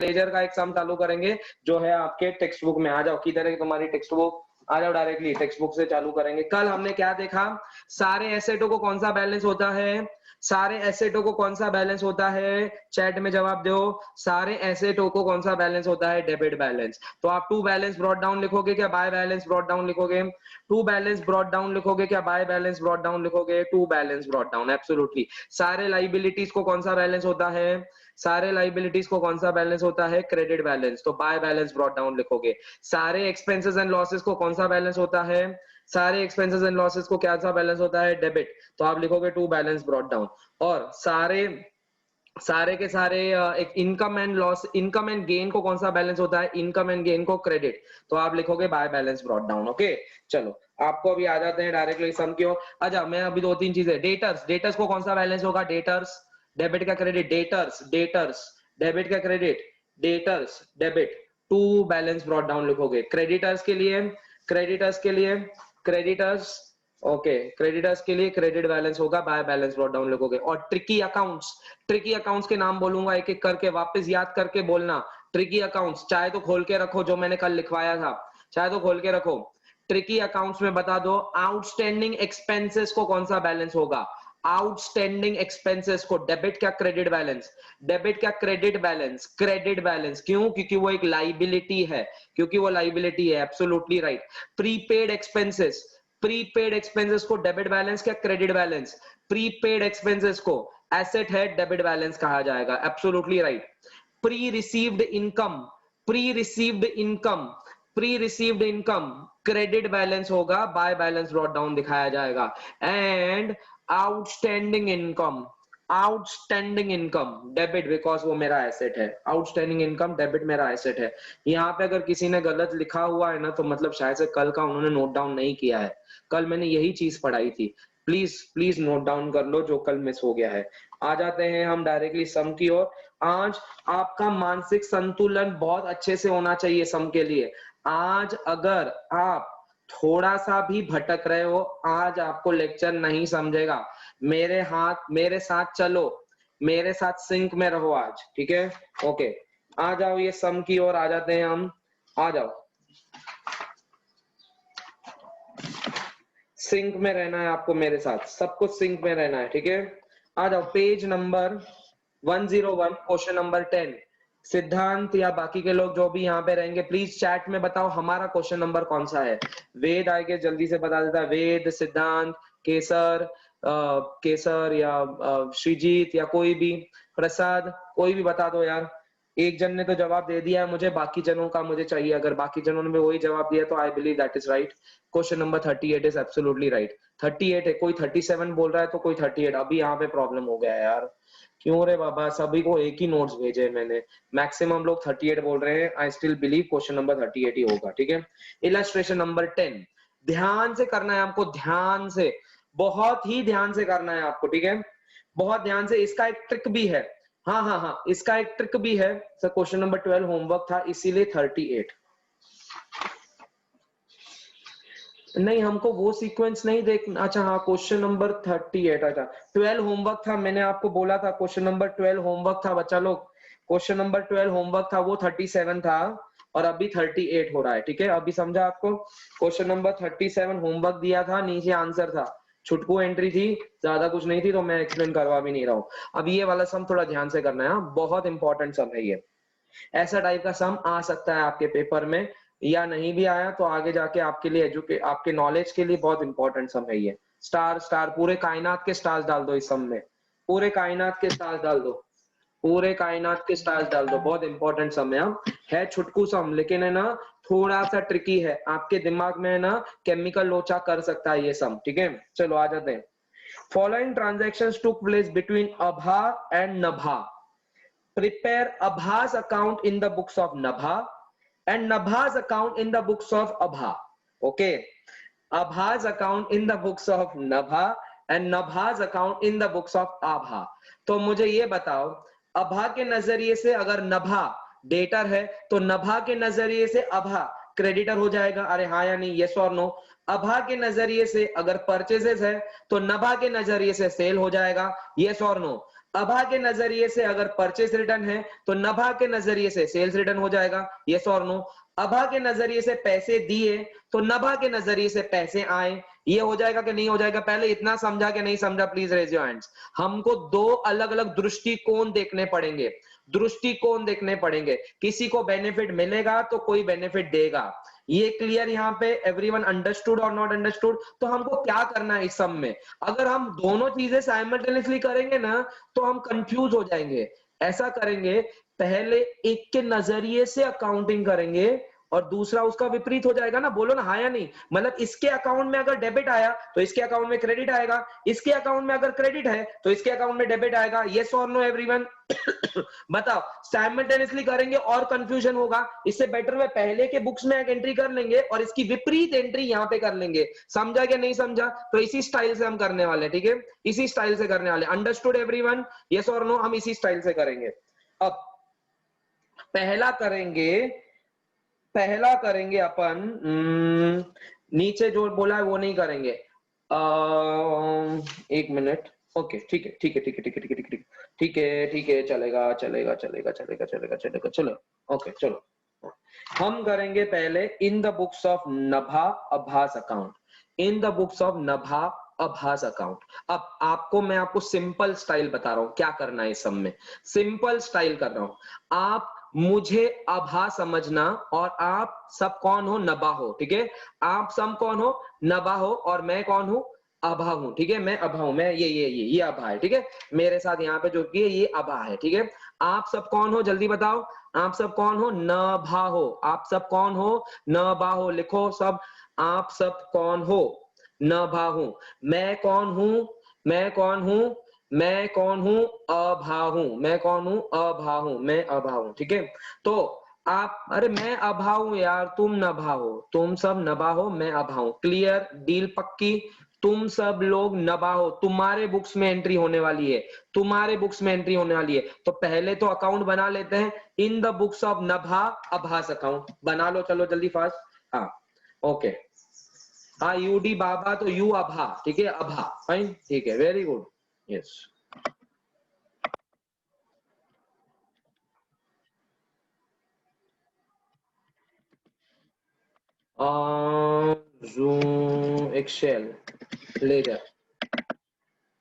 Laser का एक सम चालू करेंगे जो है आपके टेक्स्ट बुक में। आ जाओ, किधर है तुम्हारी टेक्स्ट बुक? आ जाओ, डायरेक्टली टेक्स्ट बुक से चालू करेंगे। कल हमने क्या देखा? सारे एसेटों को कौन सा बैलेंस होता है? सारे एसेटों को कौन सा बैलेंस होता है? चैट में जवाब दो। सारे एसेटों को कौन सा बैलेंस होता है? Debit balance. तो आप टू बैलेंस ब्रॉट डाउन लिखोगे क्या बाय बैलेंस ब्रॉट डाउन लिखोगे? टू बैलेंस ब्रॉट डाउन लिखोगे क्या बाय बैलेंस ब्रॉट डाउन लिखोगे? To balance brought down, absolutely. सारे लाइबिलिटीज को कौन सा बैलेंस होता है? सारे लाइबिलिटीज को कौन सा बैलेंस होता है? Credit balance. तो बाय बैलेंस ब्रॉट डाउन लिखोगे। सारे एक्सपेंसेस एंड लॉसेस को कौन सा बैलेंस होता है? सारे एक्सपेंसेस एंड लॉसेस को क्या सा बैलेंस होता है? डेबिट। तो आप लिखोगे टू बैलेंस ब्रॉट डाउन। और सारे के सारे एक income and loss, income and gain को कौन सा बैलेंस होता है? इनकम एंड गेन को क्रेडिट। तो आप लिखोगे bye balance brought down. Okay, चलो आपको अभी आ जाते हैं डायरेक्टली सम की ओर। अच्छा, मैं अभी दो तीन चीजें, डेटर्स को कौन सा बैलेंस होगा? डेटर्स, डेबिट का क्रेडिट, डेटर्स डेबिट का credit, debtors debit. To balance brought down लिखोगे। क्रेडिटर्स के लिए क्रेडिटर्स, ओके, क्रेडिटर्स के लिए क्रेडिट बैलेंस होगा, बाय बैलेंस ब्रॉट डाउन लिखोगे। और ट्रिकी अकाउंट्स के नाम बोलूंगा एक एक करके, वापस याद करके बोलना। ट्रिकी अकाउंट्स चाहे तो खोल के रखो, जो मैंने कल लिखवाया था, चाहे तो खोल के रखो। ट्रिकी अकाउंट्स में बता दो, आउटस्टैंडिंग एक्सपेंसेस को कौन सा बैलेंस होगा? आउटस्टैंडिंग एक्सपेंसेस को डेबिट क्या क्रेडिट बैलेंस? डेबिट क्या क्रेडिट बैलेंस? Credit balance. क्यों? क्योंकि वो एक लाइबिलिटी है, एब्सोल्युटली राइट। प्रीपेड एक्सपेंसेस को डेबिट बैलेंस क्या क्रेडिट बैलेंस? प्रीपेड एक्सपेंसेस को एसेट है, डेबिट बैलेंस कहा जाएगा, absolutely right. Pre received income, pre received income credit balance होगा, बाय बैलेंस ब्रॉट डाउन दिखाया जाएगा। And outstanding income debit, because वो मेरा एसेट है। आउटस्टैंडिंग इनकम डेबिट मेरा एसेट है। यहाँ पे अगर किसी ने गलत लिखा हुआ है ना, तो मतलब शायद से कल का उन्होंने नोट डाउन नहीं किया है। कल मैंने यही चीज पढ़ाई थी। प्लीज नोट डाउन कर लो जो कल मिस हो गया है। आ जाते हैं हम डायरेक्टली सम की ओर। आज आपका मानसिक संतुलन बहुत अच्छे से होना चाहिए सम के लिए। आज अगर आप थोड़ा सा भी भटक रहे हो, आज आपको लेक्चर नहीं समझेगा। मेरे साथ चलो, मेरे साथ सिंक में रहो आज, ठीक है? ओके, आ जाओ, ये सम की ओर आ जाते हैं हम। आ जाओ, सिंक में रहना है आपको, मेरे साथ सब कुछ सिंक में रहना है, ठीक है? आ जाओ, पेज नंबर 101, क्वेश्चन नंबर 10। सिद्धांत या बाकी के लोग जो भी यहाँ पे रहेंगे, प्लीज चैट में बताओ हमारा क्वेश्चन नंबर कौन सा है। वेद आगे जल्दी से बता देता है, वेद, सिद्धांत, केसर या श्रीजीत या कोई भी, प्रसाद, कोई भी बता दो यार। एक जन ने तो जवाब दे दिया है मुझे, बाकी जनों का मुझे चाहिए। अगर बाकी जनों ने वही जवाब दिया तो I believe that is right. Question number 38 is absolutely right. 38 है, कोई 37 बोल रहा है तो कोई 38। अभी यहाँ पे प्रॉब्लम हो गया है यार, क्यों रे बाबा? सभी को एक ही नोट्स भेजे मैंने, मैक्सिमम लोग 38 बोल रहे हैं। I still believe question number 38 ही होगा, ठीक है? इलस्ट्रेशन नंबर 10, ध्यान से करना है आपको, ध्यान से, बहुत ही ध्यान से करना है आपको, ठीक है? बहुत ध्यान से। इसका एक ट्रिक भी है, हाँ, इसका एक ट्रिक भी है सर। क्वेश्चन नंबर 12 होमवर्क था, इसीलिए 38। नहीं, हमको वो सीक्वेंस नहीं देखना। अच्छा हाँ, क्वेश्चन नंबर 38, अच्छा 12 होमवर्क था। मैंने आपको बोला था क्वेश्चन नंबर 12 होमवर्क था बच्चा लोग। क्वेश्चन नंबर 12 होमवर्क था, वो 37 था और अभी 38 हो रहा है, ठीक है? अभी समझा आपको? क्वेश्चन नंबर 37 होमवर्क दिया था, नीचे आंसर था, छुटकू एंट्री थी, ज्यादा कुछ नहीं थी, तो मैं एक्सप्लेन करवा भी नहीं रहा हूँ। अब ये वाला सम थोड़ा ध्यान से करना है, बहुत इंपॉर्टेंट सम है ये। ऐसा टाइप का सम आ सकता है आपके पेपर में, या नहीं भी आया तो आगे जाके आपके लिए आपके नॉलेज के लिए बहुत इंपॉर्टेंट सम है ये। स्टार पूरे कायनात के स्टार्स डाल दो इस सम में, पूरे कायनात के स्टार्स डाल दो, पूरे कायनात के स्टार्स डाल दो। बहुत इंपॉर्टेंट सम है छुटकू सम, लेकिन है ना थोड़ा सा ट्रिकी है। आपके दिमाग में है ना केमिकल लोचा कर सकता है ये सम, ठीक है? चलो आ जाते हैं। Following transactions took place between Abha and Nabha. Prepare Abha's account in the books of Nabha and Nabha's account in the books of Abha. Okay. Abha's account in the books of Nabha and Nabha's account in the books of Abha. तो मुझे ये बताओ, अभा के नजरिए से अगर नभा debtor है तो नभा के नजरिए से अभा क्रेडिटर हो जाएगा। अरे हाँ या नहीं, यस और नो? अभा के नजरिए से अगर परचेजेस है तो नभा के नजरिए से सेल हो जाएगा, यस और नो? अभा के नजरिए से अगर परचेस रिटर्न है तो नभा के नजरिए से सेल्स रिटर्न हो जाएगा, यस और नो। अभा के नजरिए से पैसे दिए तो नभा के नजरिए से पैसे आए, ये हो जाएगा कि नहीं हो जाएगा? पहले इतना समझा कि नहीं समझा, प्लीज रेज योर हैंड्स। हमको दो अलग अलग दृष्टिकोण देखने पड़ेंगे, दृष्टिकोण देखने पड़ेंगे। किसी को बेनिफिट मिलेगा तो कोई बेनिफिट देगा, ये क्लियर यहाँ पे? एवरीवन अंडरस्टूड और नॉट अंडरस्टूड? तो हमको क्या करना है इस सब में? अगर हम दोनों चीजें साइमल्टेनियसली करेंगे ना तो हम कंफ्यूज हो जाएंगे। ऐसा करेंगे, पहले एक के नजरिए से अकाउंटिंग करेंगे और दूसरा उसका विपरीत हो जाएगा ना। बोलो ना हाँ या नहीं? मतलब इसके अकाउंट में अगर डेबिट आया तो इसके अकाउंट में क्रेडिट आएगा, इसके अकाउंट में अगर क्रेडिट है तो इसके अकाउंट में डेबिट आएगा, यस और नो एवरीवन? बताओ, साइमल्टेनियसली करेंगे और कंफ्यूजन होगा। इससे बेटर में पहले के बुक्स में एक एंट्री कर लेंगे और इसकी विपरीत एंट्री यहाँ पे कर लेंगे। समझा क्या नहीं समझा? तो इसी स्टाइल से हम करने वाले, ठीक है? इसी स्टाइल से करने वाले। Understood everyone? यस और नो? हम इसी स्टाइल से करेंगे। अब पहला करेंगे, पहला करेंगे अपन नीचे जो बोला है वो नहीं करेंगे। एक मिनट। ओके ठीक है ठीक है ठीक है ठीक है ठीक है ठीक है ठीक है ठीक है, चलेगा चलेगा चलेगा चलेगा चलेगा चलेगा, चलो ओके चलो। हम करेंगे पहले in the books of Nabha Abha's account, in the books of Nabha Abha's account. अब आपको मैं आपको सिंपल स्टाइल बता रहा हूं क्या करना है इस सब में, सिंपल स्टाइल कर रहा हूं। आप मुझे अभा समझना और आप सब कौन हो? नभा हो, ठीक है? आप सब कौन हो? नभा हो और मैं कौन हूं? अभा हूं, ठीक है? मैं अभा हूं, मैं ये अभा है, ठीक है? मेरे साथ यहाँ पे जो कि है ये अभा है, ठीक है? आप सब कौन हो जल्दी बताओ, आप सब कौन हो? नभा हो। आप सब कौन हो? नभा हो, लिखो सब। आप सब कौन हो? नभा हूं। मैं कौन हूं? मैं कौन हूं? मैं कौन हूं? अभा हूं। मैं कौन हूं? अभा हूं। मैं अभा हूं, ठीक है? तो आप, अरे मैं अभा हूं यार, तुम नभा हो, तुम सब नभा हो, मैं अभा हूं। क्लियर? डील पक्की? तुम सब लोग नभा हो, तुम्हारे बुक्स में एंट्री होने वाली है, तुम्हारे बुक्स में एंट्री होने वाली है। तो पहले तो अकाउंट बना लेते हैं, इन the books of Nabha Abha's account बना लो, चलो जल्दी फास्ट। हाँ ओके, हाँ यूडी बाबा तो यू अभा, ठीक है? अभा, फाइन, ठीक है, very good, yes. Zoom Excel ledger,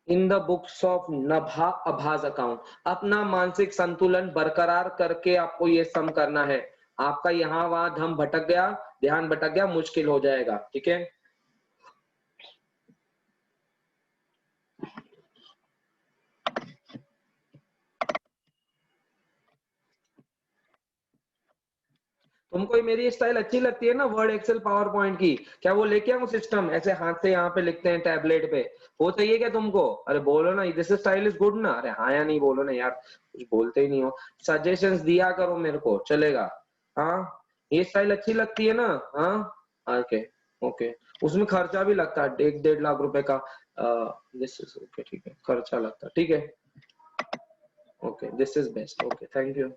in the books of Nabha Abha's account. अपना मानसिक संतुलन बरकरार करके आपको ये सम करना है। आपका यहाँ वहां धम भटक गया, ध्यान भटक गया, मुश्किल हो जाएगा, ठीक है? तुमको मेरी स्टाइल अच्छी लगती है ना वर्ड एक्सेल पावर पॉइंट की? क्या वो लेके आऊं सिस्टम, ऐसे हाथ से यहाँ पे लिखते हैं टैबलेट पे, वो चाहिए क्या तुमको? अरे बोलो ना, दिस स्टाइल इज गुड ना? अरे हाँ या नहीं बोलो ना यार, कुछ बोलते ही नहीं हो। सजेशंस दिया करो मेरे को, चलेगा? हाँ, ये स्टाइल अच्छी लगती है ना? हाँ ओके ओके। उसमें खर्चा भी लगता है, 1-1.5 लाख रुपए का। दिस इज ओके, ठीक है, खर्चा लगता है, ठीक है okay, this is best, okay thank you,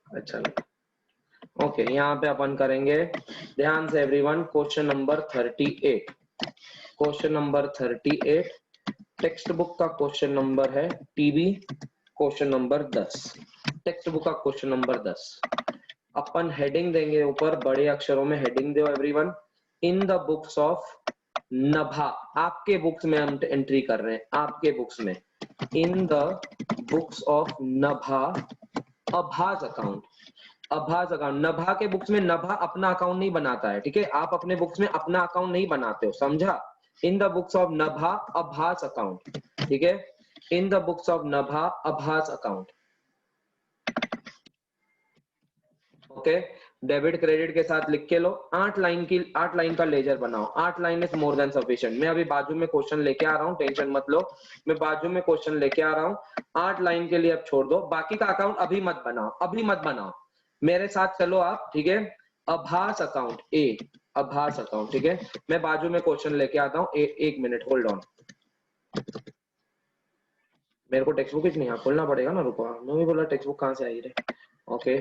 अच्छा लगा। ओके यहाँ पे अपन करेंगे ध्यान से everyone, question number 38, question number 38 text book का क्वेश्चन नंबर है, TB question number 10, text book का क्वेश्चन नंबर 10। अपन हेडिंग देंगे ऊपर, बड़े अक्षरों में हेडिंग दो everyone, in the books of Nabha. आपके बुक्स में हम एंट्री कर रहे हैं, आपके बुक्स में, इन the books of Nabha Abha's account. आभास अकाउंट, नभा के बुक्स में नभा अपना अकाउंट नहीं बनाता है, ठीक है? आप अपने बुक्स में अपना अकाउंट नहीं बनाते हो, समझा? इन the books of Nabha Abha's account, ठीक है? इन the books of Nabha Abha's account, okay? Debit credit के साथ लिख के लो, 8 लाइन की, 8 लाइन का लेजर बनाओ, 8 line is more than sufficient. मैं अभी बाजू में क्वेश्चन लेके आ रहा हूँ, टेंशन मत लो, मैं बाजू में क्वेश्चन लेके आ रहा हूँ। 8 लाइन के लिए अब छोड़ दो, बाकी का अकाउंट अभी मत बनाओ, अभी मत बनाओ, मेरे साथ चलो आप, ठीक है? आभास अकाउंट ए, आभास अकाउंट, ठीक है? मैं बाजू में क्वेश्चन लेके आता हूँ, एक मिनट होल्ड ऑन, मेरे को टेक्स्ट बुक नहीं, यहाँ खोलना पड़ेगा ना, रुको, मैं भी बोला टेक्स्ट बुक कहाँ से आई रे, ओके।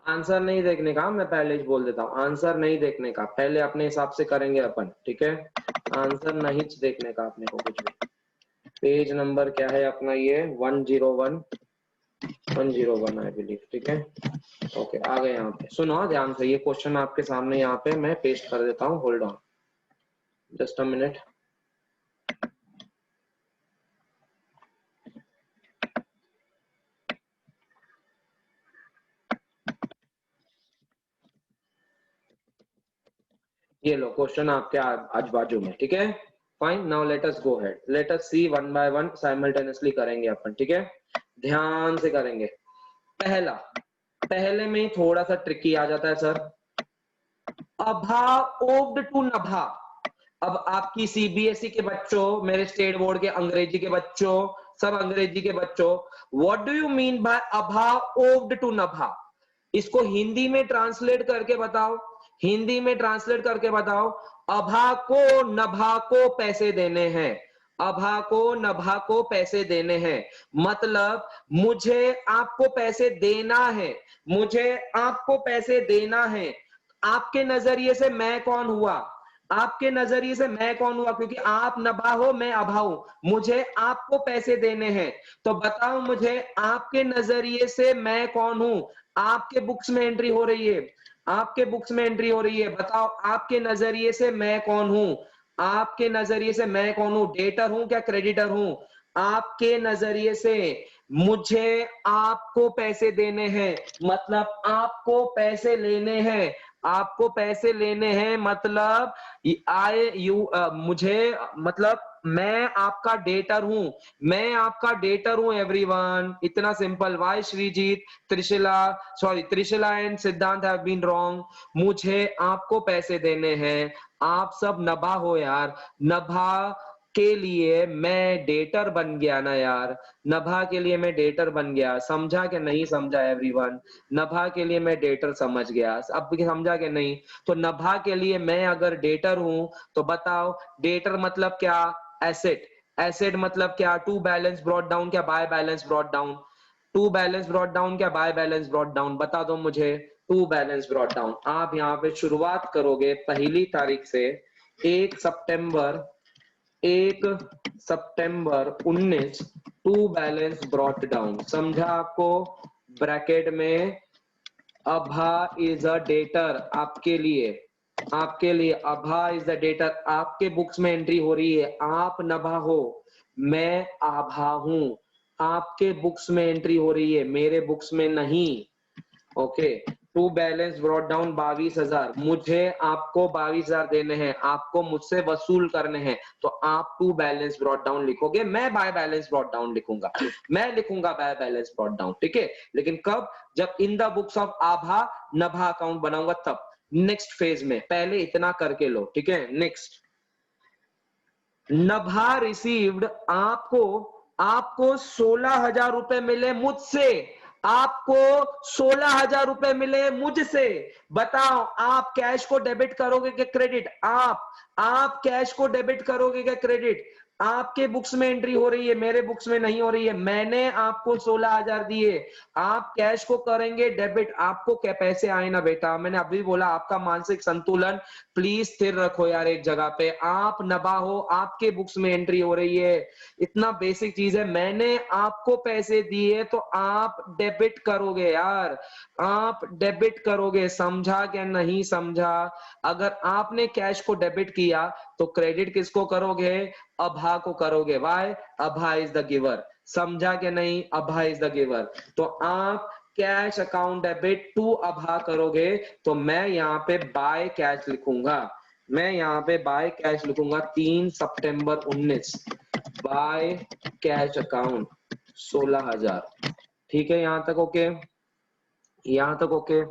आंसर नहीं देखने का, मैं पहले ही बोल देता हूँ, आंसर नहीं देखने का, पहले अपने हिसाब से करेंगे अपन, ठीक है। आंसर नहीं देखने का अपने को कुछ भी। पेज नंबर क्या है अपना, ये 101 101 आई बिलीव, ठीक है। ओके आ गए यहाँ पे, सुनो ध्यान से, ये क्वेश्चन आपके सामने यहाँ पे मैं पेस्ट कर देता हूँ, hold on just a minute. ये लो क्वेश्चन आपके आज बाजू में, ठीक है। Fine, now let us go ahead, let us see one by one simultaneously करेंगे अपन, ठीक है। ध्यान से करेंगे। पहला, पहले में ही थोड़ा सा ट्रिकी आ जाता है सर। Abha owed to नभा। अब आपकी सीबीएसई के बच्चों, मेरे स्टेट बोर्ड के अंग्रेजी के बच्चों, सब अंग्रेजी के बच्चों, what do you mean by Abha owed to Nabha? इसको हिंदी में ट्रांसलेट करके बताओ, हिंदी में ट्रांसलेट करके बताओ। अभा को नभा को पैसे देने हैं, अभा को नभा को पैसे देने हैं, मतलब मुझे आपको पैसे देना है, मुझे आपको पैसे देना है। आपके नजरिए से मैं कौन हुआ? आपके नजरिए से मैं कौन हुआ? क्योंकि आप नभा हो, मैं अभा हूं, मुझे आपको पैसे देने हैं। तो बताओ मुझे आपके नजरिए से मैं कौन हूं? आपके बुक्स में एंट्री हो रही है, आपके बुक्स में एंट्री हो रही है, बताओ आपके नजरिए से मैं कौन हूं? आपके नजरिए से मैं कौन हूं? डेटर हूं क्या क्रेडिटर हूं? आपके नजरिए से मुझे आपको पैसे देने हैं, मतलब आपको पैसे लेने हैं, आपको पैसे लेने हैं, मतलब आई यू मुझे, मतलब मैं आपका डेटर हूं, मैं आपका डेटर हूं एवरीवन, इतना simple. Why Shreejit, Trishila, sorry Trishila and Siddhant have been wrong. मुझे आपको पैसे देने हैं, आप सब नभा हो यार, नभा के लिए मैं डेटर बन गया ना यार, नभा के लिए मैं डेटर बन गया। समझा कि नहीं समझा एवरीवन? नभा के लिए मैं डेटर समझ गया, अब समझा कि नहीं? तो नभा के लिए मैं अगर डेटर हूं तो बताओ डेटर मतलब क्या? एसेट, एसेट मतलब क्या? टू बैलेंस ब्रॉट डाउन क्या by balance brought down? To balance brought down क्या बाय बैलेंस ब्रॉट डाउन? बता दो मुझे। To balance brought down. आप यहाँ पे शुरुआत करोगे पहली तारीख से, 1 सितंबर 1 सितंबर 19, टू बैलेंस ब्रॉट डाउन। समझा आपको? ब्रैकेट में अभा इज अ डेटर, आपके लिए, आपके लिए अभा इज द डेटर। आपके बुक्स में एंट्री हो रही है, आप नभा हो, मैं आभा हूं। आपके बुक्स में एंट्री हो रही है, मेरे बुक्स में नहीं। Okay, to balance brought down 22,000, मुझे आपको 22,000 देने हैं, आपको मुझसे वसूल करने हैं, तो आप टू बैलेंस ब्रॉट डाउन लिखोगे, मैं बाय बैलेंस ब्रॉट डाउन लिखूंगा, मैं लिखूंगा बाय बैलेंस ब्रॉट डाउन, ठीक है। लेकिन कब? जब in the books of Abha Nabha account बनाऊंगा तब, नेक्स्ट फेज में। पहले इतना करके लो, ठीक है। नेक्स्ट, नभा रिसीव्ड, आपको आपको 16,000 रुपए मिले मुझसे, आपको 16,000 रुपए मिले मुझसे। बताओ आप कैश को डेबिट करोगे क्या क्रेडिट? आप कैश को डेबिट करोगे क्या क्रेडिट? आपके बुक्स में एंट्री हो रही है, मेरे बुक्स में नहीं हो रही है। मैंने आपको 16,000 दिए, आप कैश को करेंगे डेबिट, आपको क्या पैसे आए ना बेटा। मैंने अभी बोला आपका मानसिक संतुलन प्लीज स्थिर रखो यार एक जगह पे। आप नभा हो, आपके बुक्स में एंट्री हो रही है, इतना बेसिक चीज है। मैंने आपको पैसे दिए तो आप डेबिट करोगे यार, आप डेबिट करोगे। समझा क्या नहीं समझा? अगर आपने कैश को डेबिट किया तो क्रेडिट किसको करोगे? अभा को करोगे। Why? Abha is the giver. समझा क्या नहीं? Abha is the giver. तो आप cash account debit to Abha करोगे, तो मैं यहाँ पे बाय कैश लिखूंगा, मैं यहाँ पे बाय कैश लिखूंगा 3 सितंबर 19, बाय कैश अकाउंट 16,000। ठीक है, यहां तक ओके? यहां तक ओके?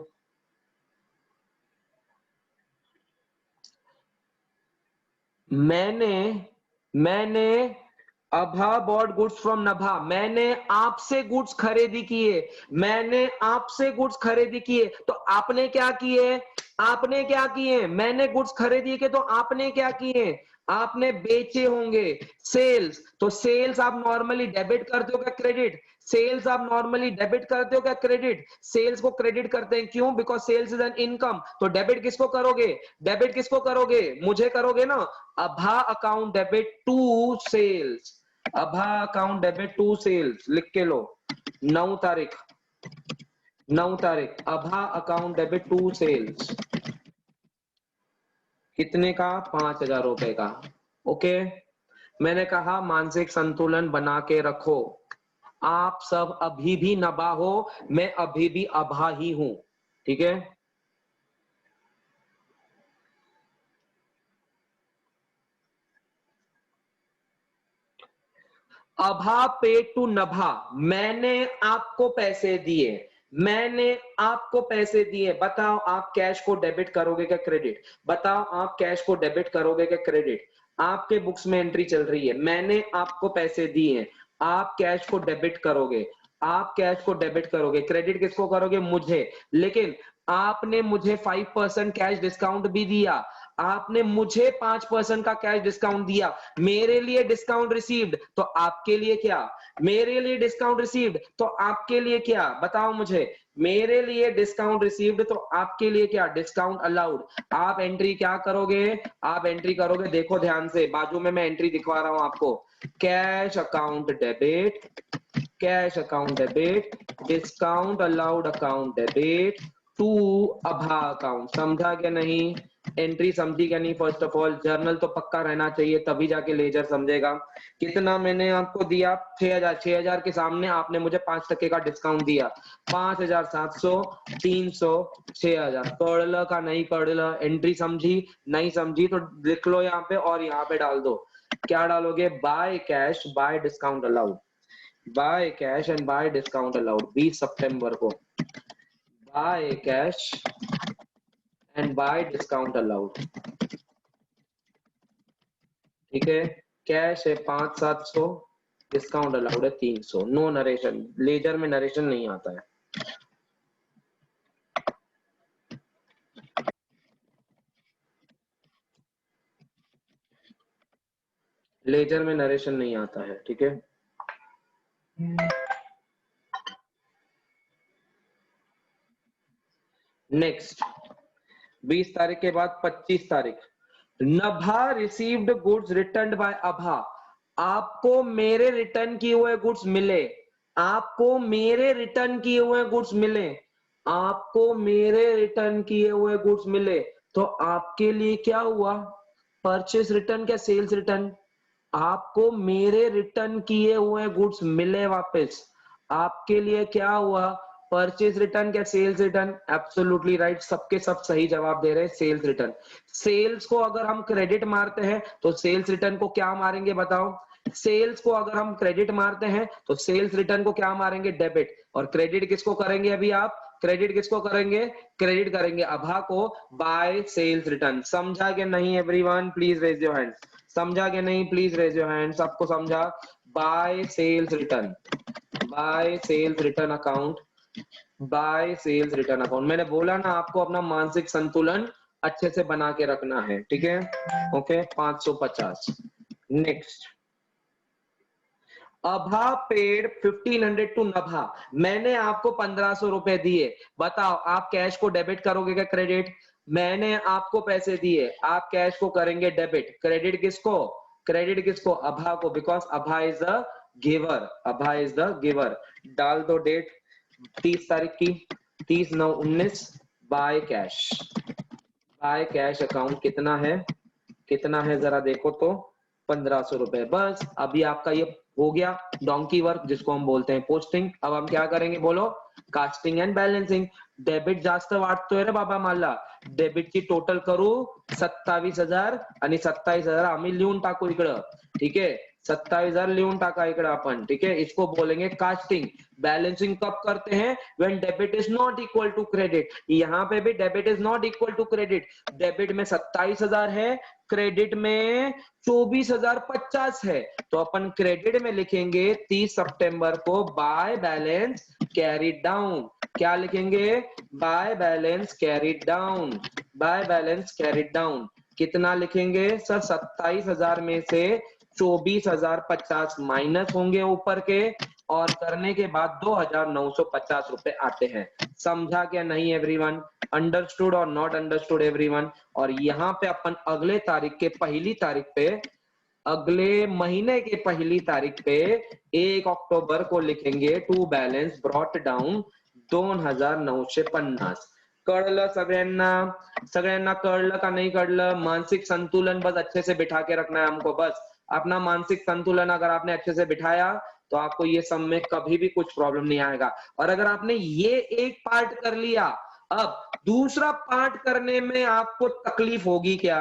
मैंने अभा बॉट गुड्स फ्रॉम नभा, मैंने आपसे गुड्स खरीदी किए, मैंने आपसे गुड्स खरीदी किए। तो आपने क्या किए? आपने क्या किए, मैंने गुड्स खरीदी के, तो आपने क्या किए, आपने बेचे होंगे। सेल्स, तो सेल्स आप नॉर्मली डेबिट करते हो क्या क्रेडिट, सेल्स आप नॉर्मली डेबिट करते हो क्या क्रेडिट, सेल्स को क्रेडिट करते हैं, क्यों, because sales is an income. तो डेबिट किसको करोगे, डेबिट किसको करोगे, मुझे करोगे ना। Abha account debit to sales, Abha account debit to sales, लिख के लो। 9 तारीख, 9 तारीख Abha account debit to sales, कितने का, 5,000 रुपए का। ओके, मैंने कहा मानसिक संतुलन बना के रखो। आप सब अभी भी नभा हो, मैं अभी भी अभा ही हूं, ठीक है। अभा पेड टू नभा, मैंने आपको पैसे दिए, मैंने आपको पैसे दिए, बताओ आप कैश को डेबिट करोगे क्या क्रेडिट, बताओ आप कैश को डेबिट करोगे क्या क्रेडिट। आपके बुक्स में एंट्री चल रही है, मैंने आपको पैसे दिए, आप कैश को डेबिट करोगे, आप कैश को डेबिट करोगे, क्रेडिट किसको करोगे, मुझे। लेकिन आपने मुझे 5% कैश डिस्काउंट भी दिया, आपने मुझे 5% का कैश डिस्काउंट दिया, मेरे लिए डिस्काउंट रिसीव्ड, तो आपके लिए क्या, मेरे लिए डिस्काउंट रिसीव्ड तो आपके लिए क्या, बताओ मुझे, मेरे लिए डिस्काउंट रिसीव्ड तो आपके लिए क्या, डिस्काउंट अलाउड। आप एंट्री क्या करोगे, आप एंट्री करोगे, देखो ध्यान से, बाजू में मैं एंट्री दिखवा रहा हूं आपको, cash account debit, cash account debit, discount allowed account debit to Abha account, समझा क्या नहीं, एंट्री समझी क्या नहीं। फर्स्ट ऑफ ऑल जर्नल तो पक्का रहना चाहिए, तभी जाके लेजर समझेगा। कितना मैंने आपको दिया, 6,000, 6,000 के सामने आपने मुझे 5% का डिस्काउंट दिया, 5,700, 300, 6,000, पढ़ का नहीं पढ़, एंट्री समझी नहीं समझी तो लिख लो यहाँ पे और यहाँ पे डाल दो। क्या डालोगे, bye cash bye discount allowed, by cash and bye discount allowed, 20 सितंबर को by cash and bye discount allowed, ठीक है। कैश है 5,700, डिस्काउंट अलाउड है 300, नो नरेशन, लेजर में नरेशन नहीं आता है। लेजर में नरेशन नहीं आता है, ठीक है। नेक्स्ट 20 तारीख के बाद 25 तारीख, नभा रिसीव्ड गुड्स रिटर्न बाय अभा, आपको मेरे रिटर्न किए हुए गुड्स मिले, आपको मेरे रिटर्न किए हुए गुड्स मिले, आपको मेरे रिटर्न किए हुए गुड्स मिले, तो आपके लिए क्या हुआ, परचेस रिटर्न क्या सेल्स रिटर्न, आपको मेरे रिटर्न किए हुए गुड्स मिले वापस, आपके लिए क्या हुआ, परचेज रिटर्न क्या सेल्स रिटर्न, एब्सोल्युटली राइट, सबके सब सही जवाब दे रहे हैं, सेल्स रिटर्न। सेल्स को अगर हम क्रेडिट मारते हैं तो सेल्स रिटर्न को क्या मारेंगे बताओ, सेल्स को अगर हम क्रेडिट मारते हैं तो सेल्स रिटर्न को क्या मारेंगे, डेबिट, और क्रेडिट किसको करेंगे अभी आप, क्रेडिट किसको करेंगे, क्रेडिट करेंगे अभा को बाय सेल्स रिटर्न। समझा कि नहीं everyone, please raise your hand, समझा कि नहीं, प्लीज रेज योर हैंड, सबको समझा, by sales return, by sales return account, by sales return account. मैंने बोला ना आपको अपना मानसिक संतुलन अच्छे से बना के रखना है, ठीक है। Okay 550। Next, Abha paid 1500 to नभा, मैंने आपको 1500 रुपए दिए, बताओ आप कैश को डेबिट करोगे क्या क्रेडिट, मैंने आपको पैसे दिए, आप कैश को करेंगे डेबिट, क्रेडिट किसको, क्रेडिट किसको, अभा को, because Abha is the giver, Abha is the giver. डाल दो डेट 30 तारीख की, 30/9/19, by cash, by cash account कितना है, कितना है जरा देखो तो, 1500 रुपए। बस अभी आपका ये हो गया डोंकी वर्क, जिसको हम बोलते हैं पोस्टिंग। अब हम क्या करेंगे बोलो, कास्टिंग एंड बैलेंसिंग। डेबिट जास्त वाटतोय रे बाबा मला, डेबिटची टोटल करू 27,000 आणि 27,000 आम्ही लिहून टाकू इकडं, ठीक है, 27,000 लिहून टाका इकडे आपण, ठीक है, इसको बोलेंगे कास्टिंग। बैलेंसिंग कब करते हैं, when debit is not equal to credit, यहाँ पे भी debit is not equal to credit, debit में 27,000 है, क्रेडिट में 24,050 है, तो अपन क्रेडिट में लिखेंगे 30 सितंबर को बाय बैलेंस कैरी डाउन, क्या लिखेंगे, by balance carry down, by balance carried down कितना लिखेंगे सर? 27,000 में से 24,050 माइनस होंगे ऊपर के, और करने के बाद 2,950 रुपए आते हैं। समझा क्या नहीं एवरीवन? अंडरस्टूड और नॉट अंडरस्टूड एवरीवन? और यहाँ पे अपन अगले तारीख के पहली तारीख पे, अगले महीने के पहली तारीख पे 1 अक्टूबर को लिखेंगे टू बैलेंस ब्रॉट डाउन 2,950। कळलं सगळ्यांना? सगळ्यांना कळलं का नहीं कळलं? मानसिक संतुलन बस अच्छे से बिठा के रखना है हमको। बस अपना मानसिक संतुलन अगर आपने अच्छे से बिठाया तो आपको ये सब में कभी भी कुछ प्रॉब्लम नहीं आएगा। और अगर आपने ये एक पार्ट कर लिया, अब दूसरा पार्ट करने में आपको तकलीफ होगी क्या?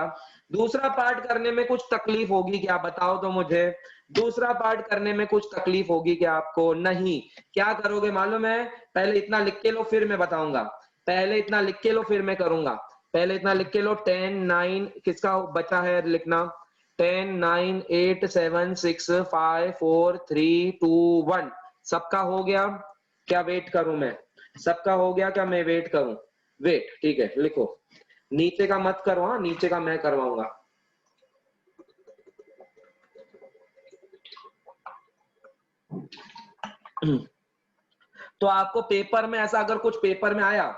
दूसरा पार्ट करने में कुछ तकलीफ होगी क्या? बताओ तो मुझे। दूसरा पार्ट करने में कुछ तकलीफ होगी क्या आपको? नहीं। क्या करोगे मालूम है? पहले इतना लिख के लो फिर मैं बताऊंगा। पहले इतना लिख के लो फिर मैं करूंगा। पहले इतना लिख के लो। 10 9 किसका बचा है लिखना? 10 9 8 7 6 5 4 3 2 1 सबका हो गया क्या? वेट करूं मैं? सबका हो गया क्या? मैं वेट करूं? वेट, ठीक है लिखो। नीचे का मत करो, हाँ नीचे का मैं करवाऊंगा। तो आपको पेपर में ऐसा अगर कुछ पेपर में आया,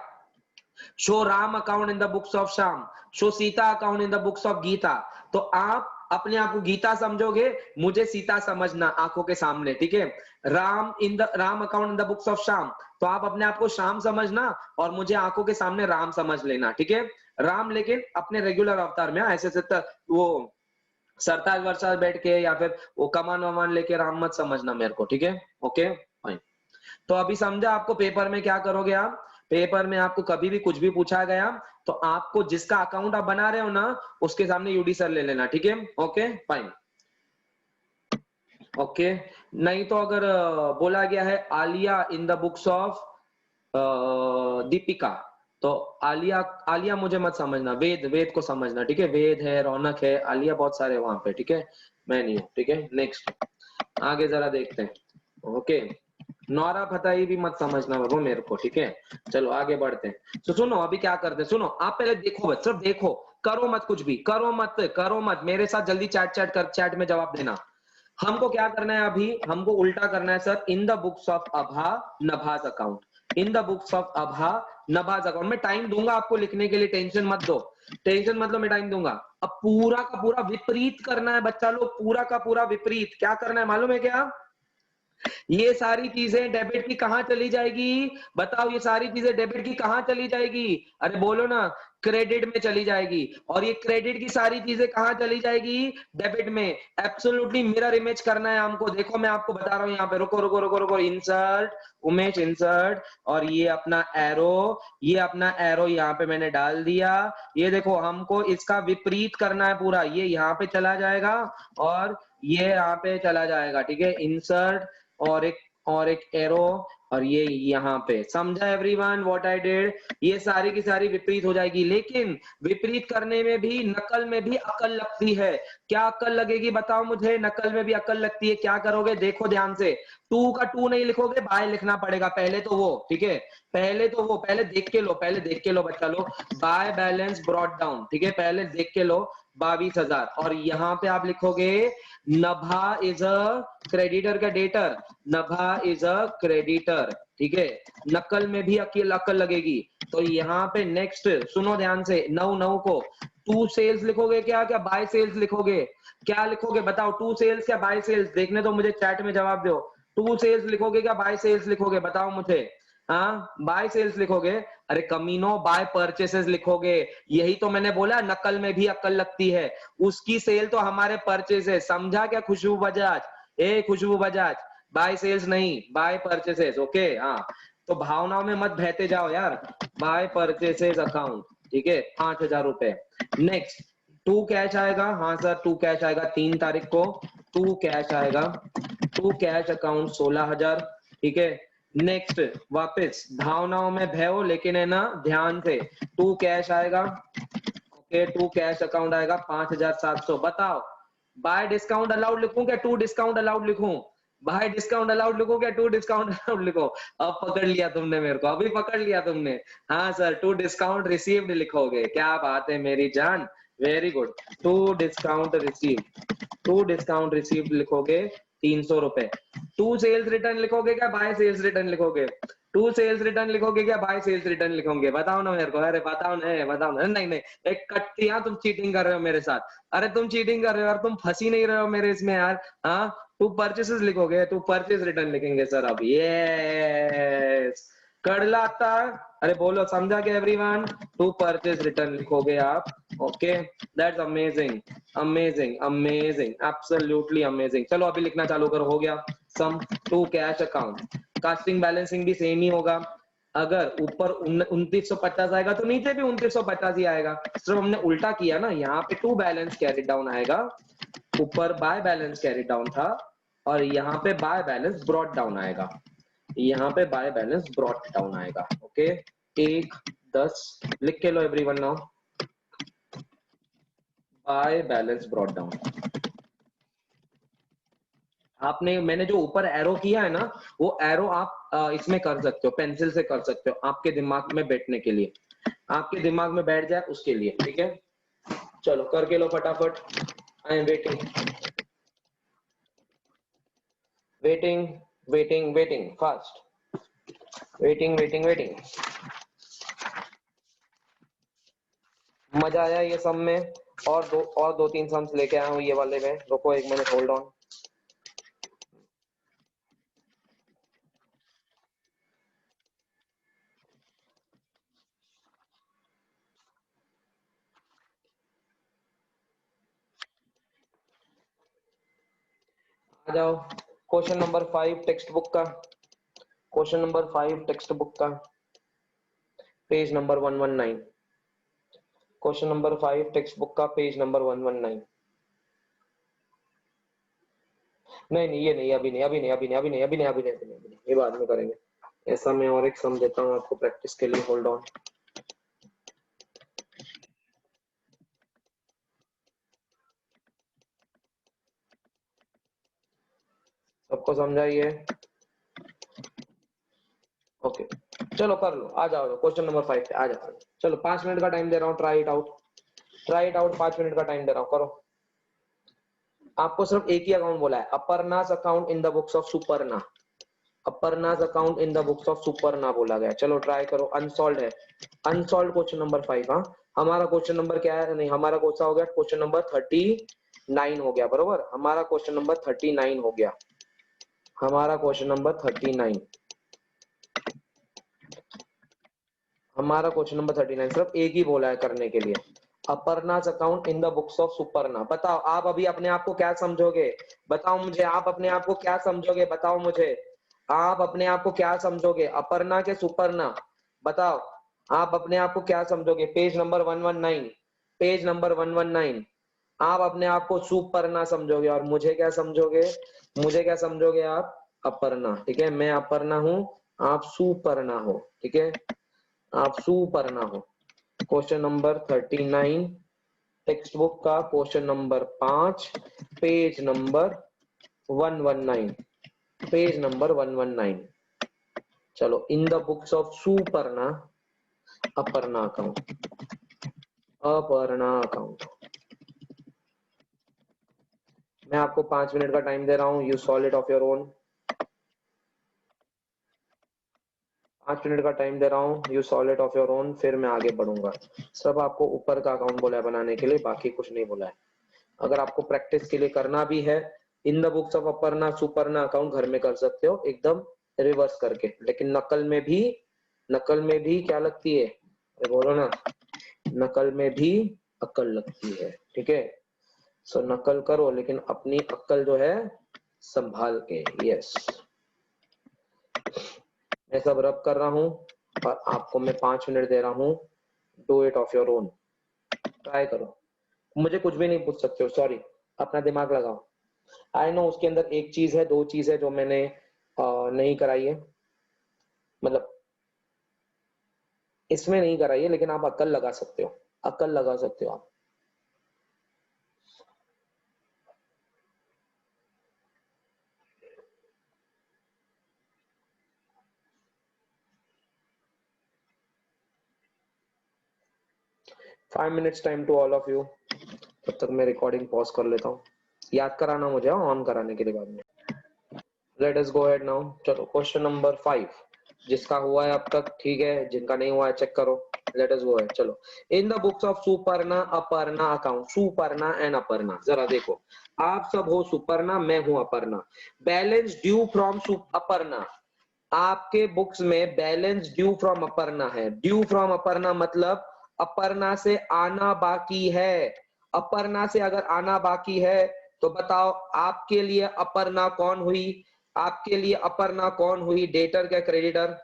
show Ram account in the books of Shyam, show Sita account in the books of Gita, तो आप अपने आप को गीता समझोगे, मुझे सीता समझना आंखों के सामने, ठीक है? Ram account in the books of Shyam, तो आप अपने आप को श्याम समझना और मुझे आंखों के सामने राम समझ लेना, ठीक है? राम लेकिन अपने रेगुलर अवतार में, ऐसे से वो सरताज वरसाज बैठ के या फिर वो कमान वमान लेके राम मत समझना मेरे को, ठीक है? Okay fine. तो अभी समझा आपको पेपर में क्या करोगे आप? पेपर में आपको कभी भी कुछ भी पूछा गया तो आपको जिसका अकाउंट आप बना रहे हो ना उसके सामने यूडी सर ले लेना, ठीक है? Okay fine. ओके, नहीं तो अगर बोला गया है आलिया इन द बुक्स ऑफ दीपिका, तो आलिया आलिया मुझे मत समझना, वेद वेद को समझना, ठीक है? वेद है, रौनक है, आलिया बहुत सारे वहां पे, ठीक है? मैं नहीं हूं, ठीक है? नेक्स्ट आगे जरा देखते हैं। ओके, नौरा फतेही भी मत समझना बाबू मेरे को, ठीक है? चलो आगे बढ़ते हैं। तो सुनो अभी क्या करते हैं, सुनो आप पहले देखो बस, सिर्फ देखो, करो मत कुछ भी, करो मत मेरे साथ जल्दी चैट में जवाब देना। हमको क्या करना है अभी? हमको उल्टा करना है sir. In the books of Abha Nabha's account, in the books of Abha Nabha's account. मैं टाइम दूंगा आपको लिखने के लिए, टेंशन मत दो, टेंशन मत लो, मैं टाइम दूंगा। अब पूरा का पूरा विपरीत करना है बच्चा लोग, पूरा का पूरा विपरीत। क्या करना है मालूम है क्या? ये सारी चीजें डेबिट की कहां चली जाएगी? बताओ, ये सारी चीजें डेबिट की कहां चली जाएगी? अरे बोलो ना, क्रेडिट में चली जाएगी। और ये क्रेडिट की सारी चीजें कहां चली जाएगी? डेबिट में। एब्सोल्युटली मिरर इमेज करना है हमको। देखो मैं आपको बता रहा हूं यहाँ पे, रुको रुको रुको रुको, इंसर्ट उमेश इंसर्ट, और ये अपना एरो यहाँ पे मैंने डाल दिया। ये देखो हमको इसका विपरीत करना है पूरा। ये यहाँ पे चला जाएगा और ये यहाँ पे चला जाएगा, ठीक है? इंसर्ट और एक एरो, और ये यहाँ पे। समझा एवरीवन व्हाट आई डिड? ये सारी की सारी विपरीत हो जाएगी, लेकिन विपरीत करने में भी, नकल में भी अकल लगती है। क्या अकल लगेगी बताओ मुझे? नकल में भी अकल लगती है। क्या करोगे देखो ध्यान से, टू का टू नहीं लिखोगे, बाय लिखना पड़ेगा पहले तो वो, ठीक है? पहले देख के लो बच्चा लोग, बाय बैलेंस ब्रॉट डाउन, ठीक है? पहले देख के लो 22,000, और यहाँ पे आप लिखोगे नभा इज अ क्रेडिटर का डेटर, नभा इज अ क्रेडिटर, ठीक है? नकल में भी अकल लगेगी। तो यहाँ पे नेक्स्ट सुनो ध्यान से, 9 को टू सेल्स लिखोगे क्या बाय सेल्स लिखोगे? क्या लिखोगे बताओ? टू सेल्स क्या बाय सेल्स? देखने तो मुझे चैट में जवाब दो। टू सेल्स लिखोगे क्या बाय सेल्स लिखोगे? बताओ मुझे। हाँ बाय सेल्स लिखोगे? अरे कमीनो, बाय परचेसेस लिखोगे। यही तो मैंने बोला, नकल में भी अकल लगती है। उसकी सेल तो हमारे परचेस है, समझा क्या खुशबू बजाज? खुशबू बजाज, बाय सेल्स नहीं, बाय परचेसेस, ओके? हाँ, तो भावनाओं में मत बहते जाओ यार। बाय परचेसेस अकाउंट, ठीक है? 5,000 रुपए। नेक्स्ट टू कैश आएगा। हाँ सर टू कैश आएगा, 3 तारीख को टू कैश आएगा। टू कैश अकाउंट 16,000, ठीक है? नेक्स्ट वापस भावनाओं में भयो, लेकिन है ना ध्यान से, टू कैश आएगा, ओके? टू कैश अकाउंट आएगा 5,700। बताओ बाय डिस्काउंट अलाउड लिखूं क्या टू डिस्काउंट अलाउड लिखूं? भाई डिस्काउंट अलाउड लिखोगे, टू डिस्काउंट अलाउड लिखो। अब पकड़ लिया तुमने मेरे को, अभी पकड़ लिया तुमने। हाँ सर, टू डिस्काउंट रिसीव्ड लिखोगे, क्या बात है मेरी जान, very good. To discount received, to discount received लिखोगे 300 रुपए। टू सेल्स रिटर्न लिखोगे क्या बाय सेल्स रिटर्न लिखोगे? टू सेल्स रिटर्न लिखोगे क्या बाय सेल्स रिटर्न लिखोगे? बताओ ना मेरे को, अरे बताओ ना, बताओ ना। नहीं नहीं, एक कट्टी, हाँ तुम चीटिंग कर रहे हो मेरे साथ, अरे तुम चीटिंग कर रहे हो यार, तुम फंसी नहीं रहे हो मेरे इसमें यार। हाँ, टू परचेसेस लिखोगे, टू परचेस रिटर्न लिखेंगे सर अब, यस कर लाता। अरे बोलो, समझा क्या एवरीवन? टू परचेस रिटर्न लिखोगे आप, okay, that's amazing, amazing, amazing, absolutely amazing. चलो अभी लिखना चालू करो, हो गया। Sum to cash account, casting balancing भी सेम ही होगा। अगर ऊपर 2950 आएगा तो नीचे भी 2950 ही आएगा, सिर्फ हमने उल्टा किया ना, यहाँ पे टू बैलेंस कैरी डाउन आएगा, ऊपर बाय बैलेंस कैरी डाउन था, और यहाँ पे बाय बैलेंस ब्रॉट डाउन आएगा, यहाँ पे बाय बैलेंस ब्रॉट डाउन आएगा, ओके। 1 10 लिख के लो everyone now, by balance brought down. आपने, मैंने जो ऊपर एरो किया है ना, वो एरो आप इसमें कर सकते हो, पेंसिल से कर सकते हो, आपके दिमाग में बैठने के लिए, आपके दिमाग में बैठ जाए उसके लिए, ठीक है। चलो करके लो फटाफट, I am waiting, waiting, waiting, waiting fast, waiting, waiting, waiting. मजा आया ये सब में? और दो तीन सम्स लेके आया हूँ ये वाले में, रुको एक मिनट, होल्ड ऑन। आ जाओ, क्वेश्चन नंबर 5 टेक्स्ट बुक का, क्वेश्चन नंबर 5 टेक्स्ट बुक का, page number 119, question number 5 text book का पेज नंबर 119। नहीं नहीं, ये नहीं, अभी नहीं, अभी नहीं, अभी नहीं, अभी नहीं, अभी नहीं, अभी नहीं, अभी नहीं, अभी नहीं, ये बाद में करेंगे। ऐसा मैं और एक सम देता हूँ आपको प्रैक्टिस के लिए, होल्ड ऑन। सबको समझाइए, ओके। चलो कर लो, आ जाओ क्वेश्चन नंबर 5 पे, आ जाओ। चलो 5 मिनट का टाइम दे रहा हूँ, try it out, try it out, 5 minute का टाइम दे रहा हूँ, करो। आपको सिर्फ एक ही अकाउंट बोला है, Aparna's account in the books of Suparna, Aparna's account in the books of Suparna बोला गया। चलो ट्राई करो, अनसॉल्व है, अनसॉल्व क्वेश्चन नंबर 5। हाँ, हमारा क्वेश्चन नंबर क्या है? नहीं, हमारा कौन सा हो गया? क्वेश्चन नंबर 39 हो गया, बरोबर, हमारा क्वेश्चन नंबर 39 हो गया, हमारा क्वेश्चन नंबर 39, हमारा क्वेश्चन नंबर 39, सिर्फ एक ही बोला है करने के लिए, Aparna's account in the books of Suparna. बताओ आप अभी अपने आप को क्या समझोगे? बताओ मुझे, आप अपने आप को क्या समझोगे? बताओ मुझे, आप अपने आप को क्या समझोगे, अपर्णा के सुपर्णा? बताओ आप अपने आप को क्या समझोगे? पेज नंबर 119, पेज नंबर 119, आप अपने आप को सुपर्णा समझोगे, और मुझे क्या समझोगे? मुझे क्या समझोगे आप? अपर्णा, ठीक है, मैं अपर्णा हूं, आप सुपर्णा हो, ठीक है, आप सुपर्णा हो। क्वेश्चन नंबर 39 टेक्स्ट बुक का question number 5, page number 119, page number 119। चलो, in the books of Suparna, Aparna account, Aparna account. मैं आपको 5 मिनट का टाइम दे रहा हूं, you solve it of your own. 5 minute का टाइम दे रहा हूँ, you solve it of your own, फिर मैं आगे बढ़ूंगा। सब आपको ऊपर का अकाउंट बोला है बनाने के लिए, बाकी कुछ नहीं बोला है। अगर आपको प्रैक्टिस के लिए करना भी है, इन the books of Aparna Suparna account घर में कर सकते हो, एकदम रिवर्स करके, लेकिन नकल में भी क्या लगती है? बोलो ना, नकल में भी अक्ल लगती है, ठीक है। सो नकल करो, लेकिन अपनी अक्ल जो है संभाल के, यस। मैं सब रब कर रहा हूं, और आपको मैं 5 मिनट दे रहा हूं, do it of your own, try करो। मुझे कुछ भी नहीं पूछ सकते हो, सॉरी, अपना दिमाग लगाओ। आई नो उसके अंदर एक चीज है, दो चीज है जो मैंने नहीं कराई है, मतलब इसमें नहीं कराई है, लेकिन आप अक्ल लगा सकते हो, अक्ल लगा सकते हो आप। 5 minutes time to all of you. तब तक मैं रिकॉर्डिंग पॉज कर लेता हूँ, याद कराना मुझे ऑन कराने के लिए बाद में। Late us go ahead now. चलो क्वेश्चन नंबर 5, जिसका हुआ है अब तक ठीक है, जिनका नहीं हुआ है चेक करो। Let us go ahead. चलो, in the books of Suparna Aparna account, Suparna and Aparna, जरा देखो, आप सब हो सुपर्णा, मैं हूं Aparna. Balance due from Aparna, आपके बुक्स में बैलेंस ड्यू फ्रॉम अपर्णा है। ड्यू फ्रॉम अपर्णा मतलब अपर्णा से आना बाकी है। अपर्णा से अगर आना बाकी है तो बताओ आपके लिए अपर्णा कौन हुई? आपके लिए अपर्णा कौन हुई? डेटर क्या क्रेडिटर?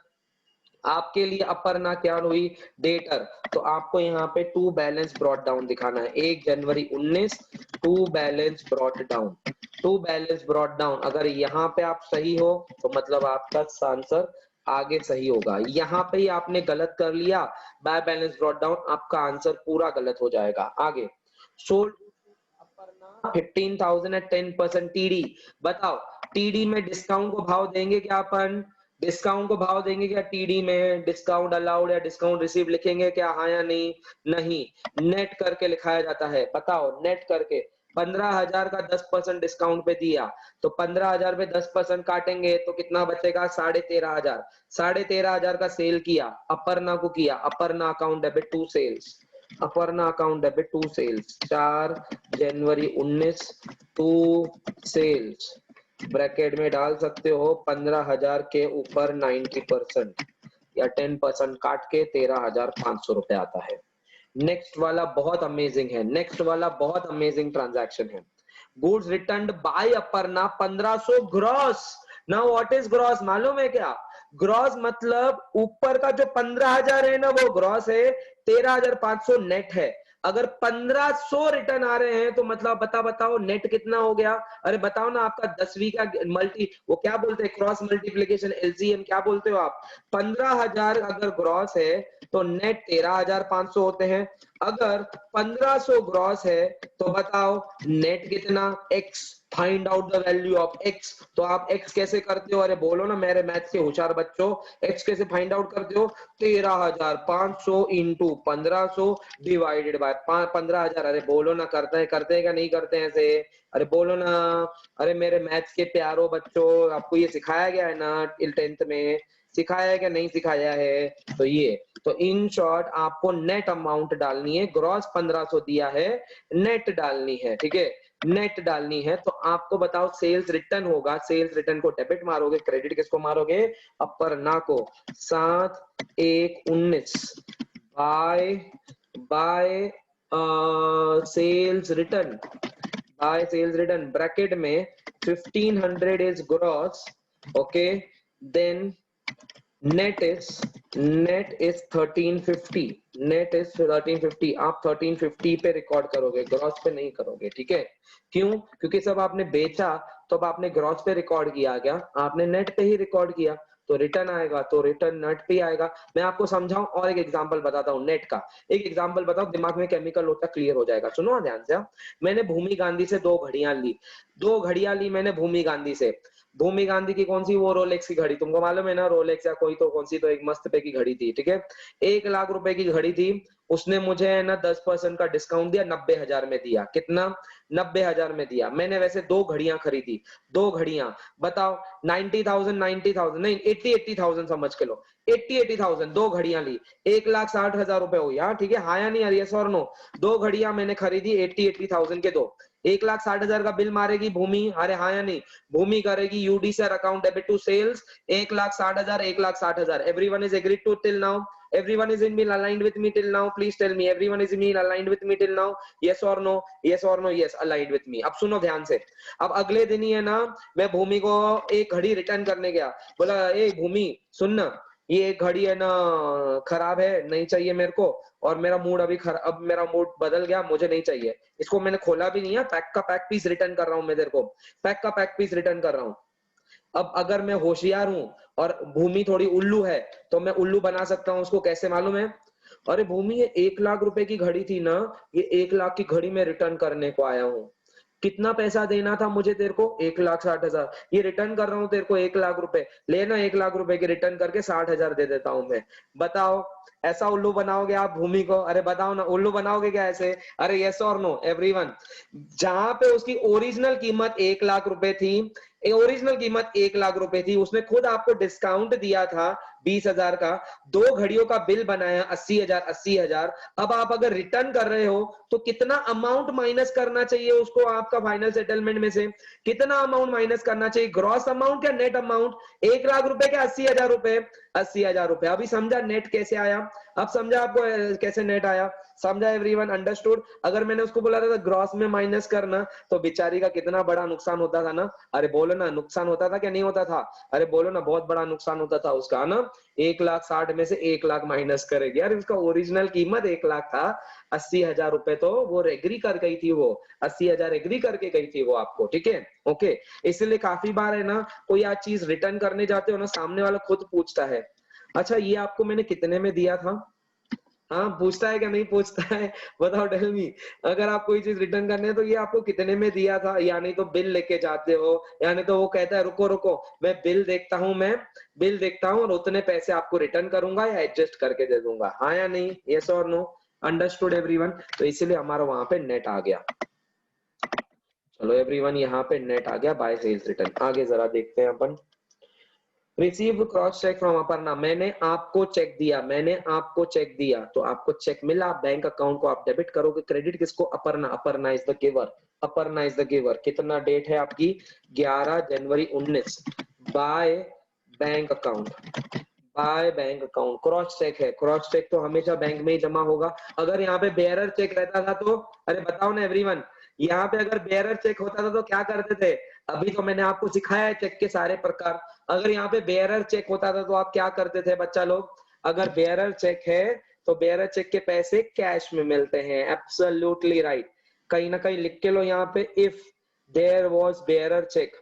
आपके लिए अपर्णा क्या हुई? डेटर। तो आपको यहाँ पे टू बैलेंस ब्रॉट डाउन दिखाना है। 1 जनवरी 19 to balance brought down, to balance brought down. अगर यहाँ पे आप सही हो तो मतलब आपका आंसर आगे सही होगा। यहाँ पे ही आपने गलत कर लिया, बाय बैलेंस ब्रॉट डाउन, आपका आंसर पूरा गलत हो जाएगा। आगे, सोल्ड 15,000 एट 10% टीडी। बताओ टीडी में डिस्काउंट को भाव देंगे क्या अपन? डिस्काउंट को भाव देंगे क्या? टीडी में डिस्काउंट अलाउड या डिस्काउंट रिसीव लिखेंगे क्या? हाँ या नहीं? नहीं, नेट करके लिखाया जाता है। बताओ नेट करके। 15,000 का 10% डिस्काउंट पे दिया तो 15,000 पे 10% काटेंगे तो कितना बचेगा? 13,500। 13,500 का सेल किया, अपर्णा को किया, Aparna account debit to sales, Aparna account debit to sales. 4 जनवरी 19 टू सेल्स, ब्रैकेट में डाल सकते हो 15,000 के ऊपर 90% या 10% काट के 13,500 रुपए आता है। नेक्स्ट वाला बहुत अमेजिंग है, नेक्स्ट वाला बहुत अमेजिंग ट्रांजैक्शन है। Goods returned by Aparna 1500 gross. Now what is gross मालूम है क्या? ग्रॉस मतलब ऊपर का जो 15,000 है ना वो ग्रॉस है, 13,500 नेट है। अगर 1500 रिटर्न आ रहे हैं तो मतलब बताओ नेट कितना हो गया? अरे बताओ ना, आपका 10वीं का मल्टी, वो क्या बोलते हैं, क्रॉस मल्टीप्लीकेशन, एलसीएम क्या बोलते हो आप? 15,000 अगर ग्रॉस है तो नेट 13,500 होते हैं। अगर 1500 ग्रॉस है तो बताओ नेट कितना? x। Find out the value of x। तो आप x कैसे करते हो? अरे बोलो ना मेरे मैथ्स के होशियार बच्चों, x कैसे फाइंड आउट करते हो? 13,500 इंटू 1500 डिवाइडेड बाय 15,000। अरे बोलो ना, करते हैं क्या नहीं करते हैं ऐसे? अरे बोलो ना। अरे मेरे मैथ्स के प्यारो बच्चों, आपको ये सिखाया गया है ना 10th में? सिखाया है क्या नहीं सिखाया है? तो ये, तो इन शॉर्ट आपको नेट अमाउंट डालनी है। ग्रॉस 1500 दिया है, नेट डालनी है, ठीक है, नेट डालनी है। तो आपको बताओ सेल्स रिटर्न होगा, सेल्स रिटर्न को डेबिट मारोगे, क्रेडिट किसको मारोगे? अपर्णा को। 7/1/19 by sales return, by sales return, bracket में 1500 is gross, okay, then net is 1350, net is 1350। आप 1350 पे रिकॉर्ड करोगे, ग्रॉस पे नहीं करोगे, ठीक है? क्यों? क्योंकि सब आपने बेचा तो अब आपने ग्रॉस पे रिकॉर्ड किया, क्या आपने नेट पे ही रिकॉर्ड किया? तो रिटर्न आएगा तो रिटर्न नेट पे ही आएगा। मैं आपको समझाऊं और एक एग्जांपल बताता हूं नेट का। एक एग्जांपल बताओ, दिमाग में केमिकल होता क्लियर हो जाएगा। सुनो ध्यान से। मैंने भूमि गांधी से 2 घड़ियां ली, 2 घड़ियां ली मैंने भूमि गांधी से। भूमि गांधी की कौन सी? वो रोलेक्स की घड़ी, तुमको मालूम है ना, रोलेक्स या कोई तो कौन सी तो एक मस्त पे की घड़ी थी, ठीक है? 1,00,000 रुपए की घड़ी थी, उसने मुझे है ना 10% का डिस्काउंट दिया, 90,000 में दिया। कितना? 90,000 में दिया। मैंने वैसे 2 घड़ियां खरीदी, 2 घड़ियां। बताओ 90,000 नहीं 80,000 समझ के लो, 80,000 2 घड़ियां ली, 1,60,000 रुपए हुई। हाँ ठीक है, हाँ या नहीं? अरे यस और नो? 2 घड़ियां मैंने खरीदी 80,000 के, 2 1,60,000 का बिल मारेगी भूमि, अरे हाँ या नहीं? भूमि करेगी यूडी sir account debit to sales 1,60,000, 1,60,000। Everyone is agreed to till now? Everyone is in me aligned with me till now? Please tell me everyone is in me aligned with me till now? Yes or no? Yes or no? Yes, aligned with me। अब सुनो ध्यान से। अब अगले दिन ही है ना, मैं भूमि को एक घड़ी रिटर्न करने गया। बोला ए भूमि सुन ना, ये घड़ी है ना खराब है, नहीं चाहिए मेरे को, और मेरा मूड अभी अब मेरा मूड बदल गया, मुझे नहीं चाहिए। इसको मैंने खोला भी नहीं है, पैक का पैक पीस रिटर्न कर रहा हूं मैं तेरे को, पैक का पैक पीस रिटर्न कर रहा हूं। अब अगर मैं होशियार हूं और भूमि थोड़ी उल्लू है तो मैं उल्लू बना सकता हूं उसको। कैसे मालूम है? अरे भूमि ये 1,00,000 रुपए की घड़ी थी ना, ये 1,00,000 की घड़ी में रिटर्न करने को आया हूँ। कितना पैसा देना था मुझे तेरे को? 1,60,000। ये रिटर्न कर रहा हूँ तेरे को 1,00,000 रुपए, लेना 1,00,000 रुपए के रिटर्न करके 60,000 दे देता हूं मैं। बताओ ऐसा उल्लू बनाओगे आप भूमि को? अरे बताओ ना, उल्लू बनाओगे क्या ऐसे? अरे यस और नो एवरीवन? जहां पे उसकी ओरिजिनल कीमत 1 लाख रुपए थी, ओरिजिनल कीमत 1 लाख रुपए थी, उसने खुद आपको डिस्काउंट दिया था 20,000 का, 2 घड़ियों का बिल बनाया 80,000 80,000। अब आप अगर रिटर्न कर रहे हो तो कितना अमाउंट माइनस करना चाहिए उसको आपका फाइनल सेटलमेंट में से? कितना अमाउंट माइनस करना चाहिए? ग्रॉस अमाउंट या नेट अमाउंट? 1 लाख रुपए के 80,000 रुपए, 80,000 रुपए। अभी समझा नेट कैसे आया? अब समझा आपको कैसे नेट आया? समझा एवरीवन? अंडरस्टूड? अगर मैंने उसको बोला था ग्रॉस में माइनस करना तो बेचारी का कितना बड़ा नुकसान होता था ना? अरे बोलो ना, नुकसान होता था क्या नहीं होता था? अरे बोलो ना, बहुत बड़ा नुकसान होता था उसका ना। 1,60,000 में से 1 लाख माइनस करेगी यार, उसका ओरिजिनल कीमत 1 लाख था, 80,000 रुपए तो वो एग्री कर गई थी, वो 80,000 एग्री करके गई थी वो आपको, ठीक है? ओके, इसलिए काफी बार है ना, कोई आज चीज रिटर्न करने जाते हो ना, सामने वाला खुद पूछता है, अच्छा ये आपको मैंने कितने में दिया था? हाँ, पूछता है क्या नहीं पूछता है? बताओ, टेल मी। अगर आप कोई चीज रिटर्न करने है तो ये आपको कितने में दिया था, या नहीं तो बिल लेके जाते हो, या नहीं तो वो कहता है रुको रुको मैं बिल देखता हूँ, मैं बिल देखता हूँ और उतने पैसे आपको रिटर्न करूंगा या एडजस्ट करके दे दूंगा, हाँ या नहीं? यस और नो? Understood everyone? तो इसीलिए हमारा वहां पे नेट आ गया। चलो एवरीवन, यहाँ पे नेट आ गया बाय सेल्स रिटर्न। आगे जरा देखते हैं अपन। Receive cross cheque from Aparna, मैंने आपको चेक दिया, मैंने आपको चेक दिया, तो आपको चेक मिला, बैंक अकाउंट को आप डेबिट करोगे, क्रेडिट किसको? Aparna, Aparna is the giver, Aparna is the giver. कितना डेट है आपकी? 11 जनवरी 19, by bank account, by bank account. Cross cheque है, क्रॉस चेक तो हमेशा बैंक में ही जमा होगा। अगर यहाँ पे बेयरर चेक रहता था तो, अरे बताओ ना एवरीवन, यहाँ पे अगर बेयरर चेक होता था तो क्या करते थे? अभी तो मैंने आपको सिखाया है चेक के सारे प्रकार। अगर यहाँ पे बेयरर चेक होता था तो आप क्या करते थे बच्चा लोग? अगर बेयरर चेक है तो बेयरर चेक के पैसे कैश में मिलते हैं, एब्सोल्युटली राइट। कहीं ना कहीं लिख के लो यहाँ पे, if there was bearer cheque,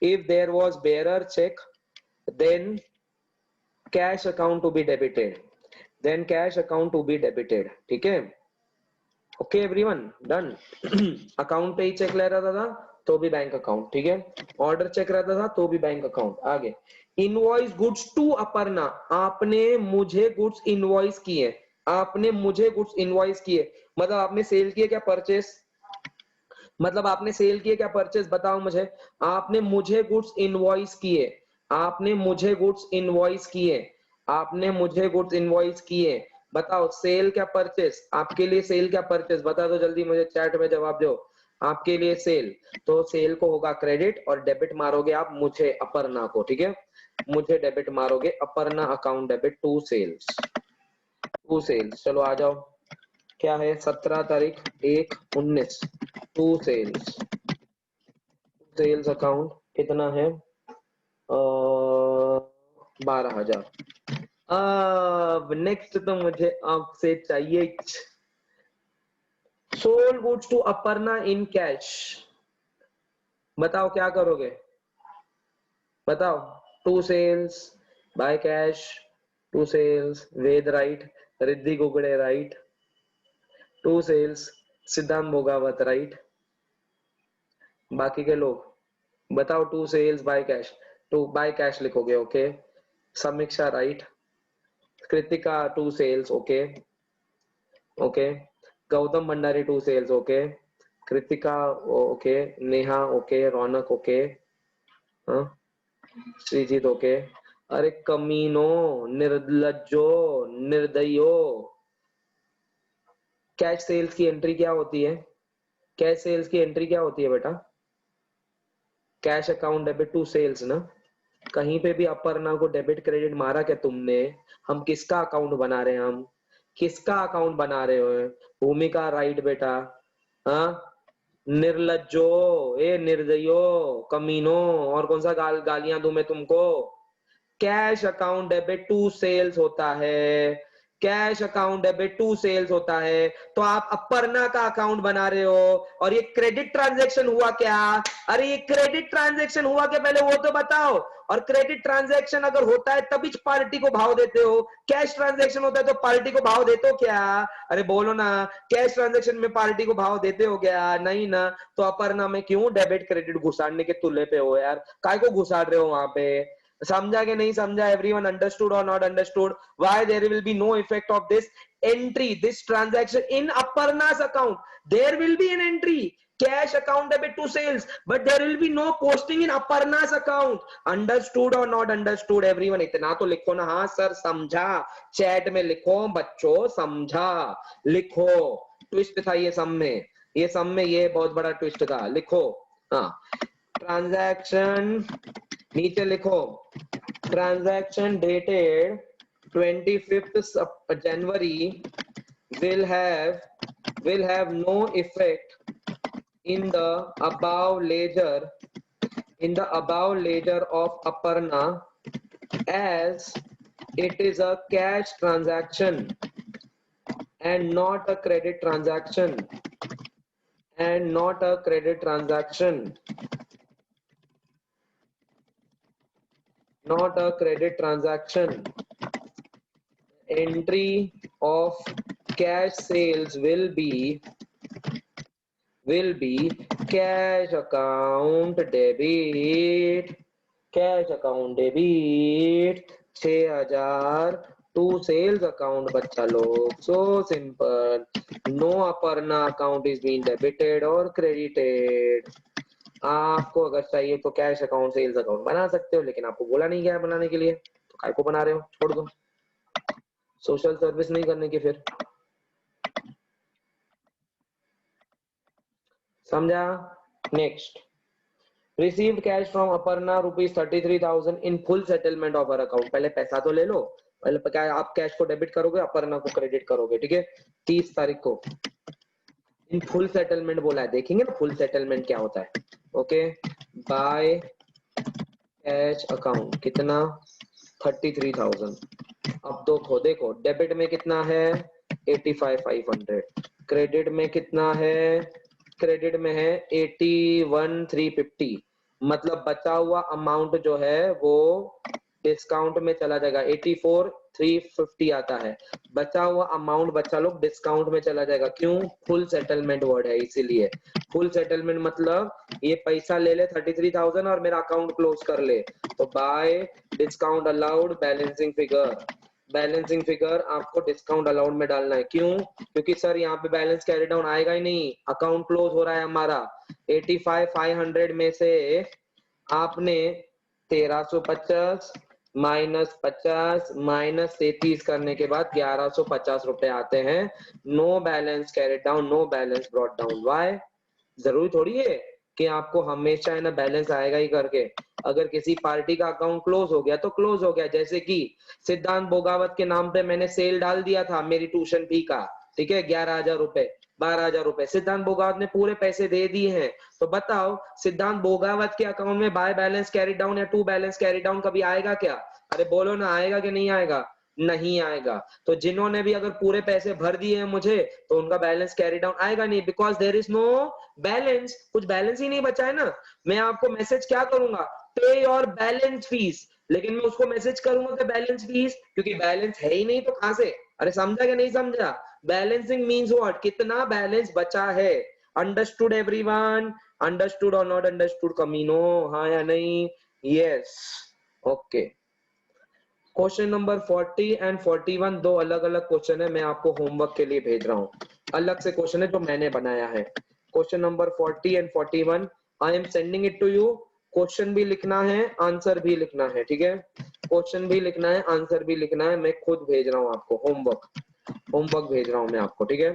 if there was bearer cheque then cash account to be debited, then cash account to be debited, ठीक है? Okay everyone, done. अकाउंट पे ही चेक ले रहा था तो भी बैंक अकाउंट, ठीक है? ऑर्डर चेक रहता था तो भी बैंक अकाउंट। आगे, इनवॉइस गुड्स टू अपर्णा, आपने मुझे गुड्स इनवॉइस किए, आपने मुझे गुड्स इनवॉइस किए, मतलब आपने सेल किए क्या परचेस? मतलब आपने सेल किए क्या परचेस? बताओ मुझे। आपने मुझे गुड्स इनवॉइस किए, आपने मुझे गुड्स इनवॉइस किए, आपने मुझे गुड्स इनवॉइस किए। बताओ सेल क्या परचेस? आपके लिए सेल क्या परचेस? बता दो जल्दी मुझे, चैट में जवाब दो। आपके लिए सेल, तो सेल को होगा क्रेडिट और डेबिट मारोगे आप मुझे, अपर्णा को, ठीक है? मुझे डेबिट मारोगे, Aparna account debit to sales, to sales. चलो आ जाओ, क्या है? 17 तारीख 1/19, टू सेल्स, सेल्स अकाउंट कितना है? 12,000। अब नेक्स्ट तो मुझे आपसे चाहिए, sold goods to Aparna in cash, बताओ क्या करोगे? बताओ। To sales by cash, to sales Ved right, Riddhi Gugade right, to sales Siddhant Bhogawat right, बाकी के लोग बताओ। To sales by cash, to by cash लिखोगे, okay? Samiksha right, Kritika to sales, okay okay, Gautam Bhandari to sales, okay, Kritika okay, Neha okay, Raunak okay, हाँ, श्रीजीत ओके। अरे कमीनो, निर्लज्जो, निर्दयो, कैश सेल्स की एंट्री क्या होती है? कैश सेल्स की एंट्री क्या होती है बेटा? Cash account debit to sales ना। कहीं पे भी अपर्णा को डेबिट क्रेडिट मारा क्या तुमने? हम किसका अकाउंट बना रहे हैं? हम किसका अकाउंट बना रहे हो? भूमिका राइट बेटा, हाँ? निर्लज्जो, ए निर्दयो, कमीनो, और कौन सा गालियां दूं मैं तुमको? Cash account debit to sales होता है, cash account debit to sales होता है। तो आप अपर्णा का अकाउंट बना रहे हो और ये क्रेडिट ट्रांजैक्शन हुआ क्या? अरे ये क्रेडिट ट्रांजैक्शन हुआ क्या, पहले वो तो बताओ। और क्रेडिट ट्रांजैक्शन अगर होता है तभी पार्टी को भाव देते हो, कैश ट्रांजैक्शन होता है तो पार्टी को भाव देते हो क्या? अरे बोलो ना, कैश ट्रांजैक्शन में पार्टी को भाव देते हो क्या? नहीं ना। तो अपर्णा में क्यों डेबिट क्रेडिट घुसाड़ने के तुले पे हो यार? काय को घुसाड़ रहे हो वहां पे? समझा कि नहीं समझा? एवरीवन अंडरस्टूड और not understood? Why there will be no effect of this entry, this transaction in Aparna's account? There will be an entry cash account debit to sales, but there will be no posting in Aparna's account. Understood और not understood everyone? इतना तो लिखो ना. हाँ sir समझा. Chat में लिखो बच्चों, समझा लिखो. ट्विस्ट था ये सम में, ये सम में ये बहुत बड़ा ट्विस्ट था. लिखो. हाँ, ट्रांजैक्शन नीचे लिखो. Transaction dated 25th January will have no effect in the above ledger of Aparna, as it is a cash transaction and not a credit transaction. Not a credit transaction. Entry of cash sales will be cash account debit 6000 to sales account. बच्चा लोग, so simple. No Aparna account is being debited or credited. आपको अगर चाहिए तो cash account sales account बना सकते हो, लेकिन आपको बोला नहीं गया है बनाने के लिए, तो काय को बना रहे हो? छोड़ दो, सोशल सर्विस नहीं करने की फिर. समझा? Next, received cash from Aparna ₹33,000 in full settlement of her account. पहले पैसा तो ले लो, पहले क्या आप कैश को डेबिट करोगे, अपर्णा को क्रेडिट करोगे. ठीक है, 30 तारीख को इन फुल सेटलमेंट बोला है. देखेंगे ना फुल सेटलमेंट क्या होता है. ओके, बाय कैश अकाउंट कितना 33,000. अब देखो डेबिट में कितना है 85,500, क्रेडिट में कितना है, क्रेडिट में है 81,350. मतलब बचा हुआ अमाउंट जो है वो डिस्काउंट में चला जाएगा. 84,350 आता है. बचा हुआ अमाउंट बच्चा लोग डिस्काउंट में चला जाएगा. क्यों? फुल सेटलमेंट वर्ड है इसीलिए. फुल सेटलमेंट मतलब ये पैसा ले ले 33,000 और मेरा अकाउंट क्लोज कर ले. तो bye discount allowed balancing figure आपको डिस्काउंट अलाउड में डालना है. क्यों? क्योंकि सर यहाँ पे बैलेंस कैरी डाउन आएगा ही नहीं, अकाउंट क्लोज हो रहा है हमारा. 85,500 में से आपने 1350 -50 -33 करने के बाद 1150 रुपए आते हैं. No balance carried down, no balance brought down. Why? जरूरी थोड़ी है कि आपको हमेशा है ना बैलेंस आएगा ही करके. अगर किसी पार्टी का अकाउंट क्लोज हो गया तो क्लोज हो गया. जैसे कि सिद्धांत बोगावत के नाम पे मैंने सेल डाल दिया था मेरी ट्यूशन फी का. ठीक है, 11,000 रुपए 12,000 रुपए सिद्धांत बोगावत ने पूरे पैसे दे दिए हैं. तो बताओ सिद्धांत बोगावत के अकाउंट में बाय बैलेंस कैरी डाउन या टू बैलेंस कैरी डाउन कभी आएगा क्या? अरे बोलो ना, आएगा कि नहीं आएगा? नहीं आएगा. तो जिन्होंने भी अगर पूरे पैसे भर दिए हैं मुझे, तो उनका बैलेंस कैरी डाउन आएगा नहीं, because there is no balance. कुछ बैलेंस ही नहीं बचा है ना. मैं आपको मैसेज क्या करूंगा, पे योर बैलेंस फीस, लेकिन मैं उसको मैसेज करूंगा कि बैलेंस फीस, क्योंकि बैलेंस है ही नहीं तो कहां से. अरे समझा कि नहीं समझा? बैलेंसिंग मीन्स व्हाट, कितना बैलेंस बचा है. Understood everyone? अंडरस्टूड और नॉट अंडरस्टूड कमीनो? हाँ या नहीं? Yes. Okay, question number 40 and 41 दो अलग अलग क्वेश्चन है. मैं आपको होमवर्क के लिए भेज रहा हूँ. अलग से क्वेश्चन है जो मैंने बनाया है. Question number 40 and 41 I am sending it to you. Question भी लिखना है, आंसर भी लिखना है. ठीक है, क्वेश्चन भी लिखना है, आंसर भी लिखना है. मैं खुद भेज रहा हूँ आपको होमवर्क भेज रहा हूँ मैं आपको. ठीक है,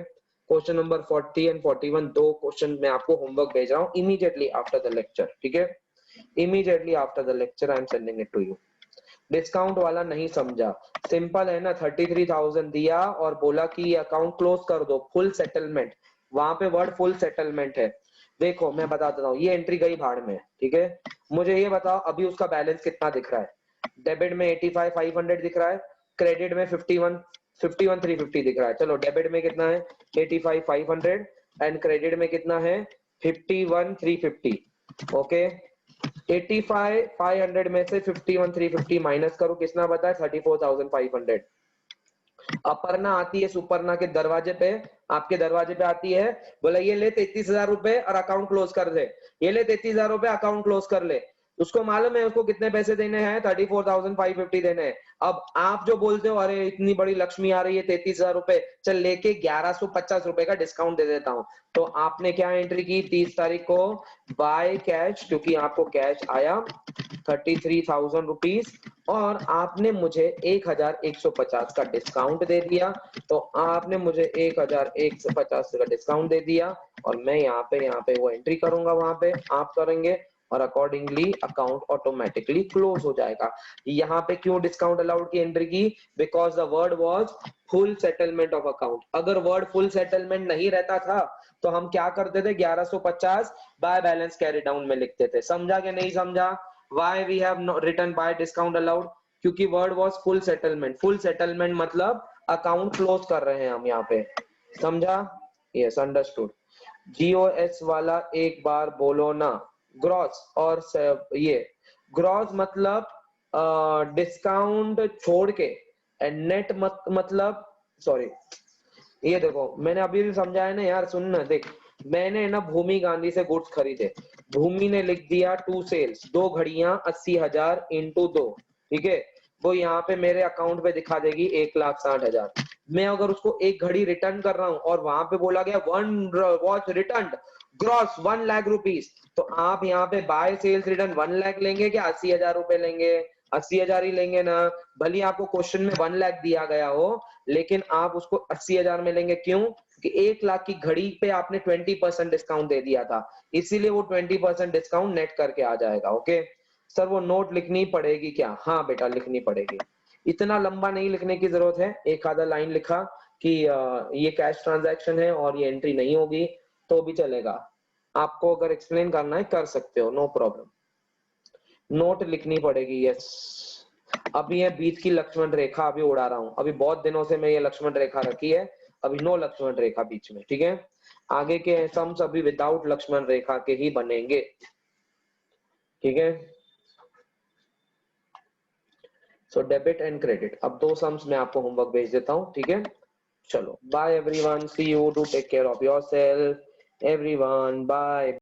क्वेश्चन नंबर 40 एंड 41 दो क्वेश्चन मैं आपको होमवर्क भेज रहा हूँ इमीडिएटली आफ्टर द लेक्चर. ठीक है, immediately after the lecture I am sending it to you. Discount वाला नहीं समझा, सिंपल है ना. 33,000 दिया और बोला कि अकाउंट क्लोज कर दो, फुल सेटलमेंट. वहां पे वर्ड फुल सेटलमेंट है. देखो मैं बता देता हूँ, ये एंट्री गई भाड़ में. ठीक है, मुझे ये बताओ अभी उसका बैलेंस कितना दिख रहा है. डेबिट में 85,500 दिख रहा है, क्रेडिट में 51,350 दिख रहा है. चलो डेबिट में कितना है 85,500 एंड क्रेडिट में कितना है 51,350. ओके, 85,500 में से 51,350 माइनस करो, कितना बता है 34,500. अपर्णा आती है सुपर्णा के दरवाजे पे, आपके दरवाजे पे आती है, बोला ये ले 33,000 रुपए और अकाउंट क्लोज कर दे. ये ले 33,000 रुपए, अकाउंट क्लोज कर ले. उसको मालूम है उसको कितने पैसे देने हैं, 34,550 देने हैं। अब आप जो बोलते हो अरे इतनी बड़ी लक्ष्मी आ रही है 33,000 रुपए, चल लेके 1150 रुपए का डिस्काउंट दे देता हूँ। तो आपने क्या एंट्री की 30 तारीख को, बाय कैश, क्योंकि आपको कैश आया 33,000 रुपीज और आपने मुझे 1,150 का डिस्काउंट दे दिया। तो आपने मुझे 1,150 का डिस्काउंट दे दिया और मैं यहाँ पे वो एंट्री करूंगा, वहां पे आप करेंगे और अकॉर्डिंगली अकाउंट ऑटोमेटिकली क्लोज हो जाएगा। यहाँ पे क्यों डिस्काउंट अलाउड की एंट्री की? Because the word was full settlement of account. अगर वर्ड फुल सेटलमेंट नहीं रहता था तो हम क्या करते थे, 1150 बाय बैलेंस कैरी डाउन में लिखते थे। समझा कि नहीं समझा? Why we have written by discount allowed? क्योंकि word was full settlement. Full settlement मतलब अकाउंट क्लोज कर रहे हैं हम यहाँ पे। समझा? Yes, understood. जीओएस वाला एक बार बोलो ना। ग्रॉस और ये ग्रॉस मतलब डिस्काउंट छोड़ के, एंड नेट मतलब, सॉरी, ये देखो मैंने अभी भी समझाया ना यार, सुन ना, देख मैंने ना भूमि गांधी से गुड्स खरीदे, भूमि ने लिख दिया टू सेल्स, 2 घड़ियां 80,000 इंटू 2, ठीक है, वो यहाँ पे मेरे अकाउंट पे दिखा देगी 1,60,000। मैं अगर उसको एक घड़ी रिटर्न कर रहा हूँ और वहां पे बोला गया one watch return gross 1 lakh rupees, तो आप यहाँ पे बाय सेल्स रिटर्न 1 लाख लेंगे क्या 80,000 रुपए लेंगे? 80,000 ही लेंगे ना। भले आपको क्वेश्चन में 1 लाख दिया गया हो, लेकिन आप उसको 80,000 में लेंगे। क्यों? कि 1 लाख की घड़ी पे आपने 20% डिस्काउंट दे दिया था, इसीलिए वो 20% डिस्काउंट नेट करके आ जाएगा। ओके सर, वो नोट लिखनी पड़ेगी क्या? हाँ बेटा लिखनी पड़ेगी। इतना लंबा नहीं लिखने की जरूरत है, एक आधा लाइन लिखा कि ये कैश ट्रांजैक्शन है और ये एंट्री नहीं होगी तो भी चलेगा। आपको अगर एक्सप्लेन करना है कर सकते हो, नो प्रॉब्लम। नोट लिखनी पड़ेगी, यस। अभी ये बीच की लक्ष्मण रेखा अभी उड़ा रहा हूं, अभी बहुत दिनों से मैं ये लक्ष्मण रेखा रखी है, अभी नो लक्ष्मण रेखा बीच में, ठीक है। आगे के सम्स अभी विदाउट लक्ष्मण रेखा के ही बनेंगे, ठीक है। सो डेबिट एंड क्रेडिट, अब 2 सम्स मैं आपको होमवर्क भेज देता हूं, ठीक है। चलो bye everyone, see you, do take care of yourself everyone, bye.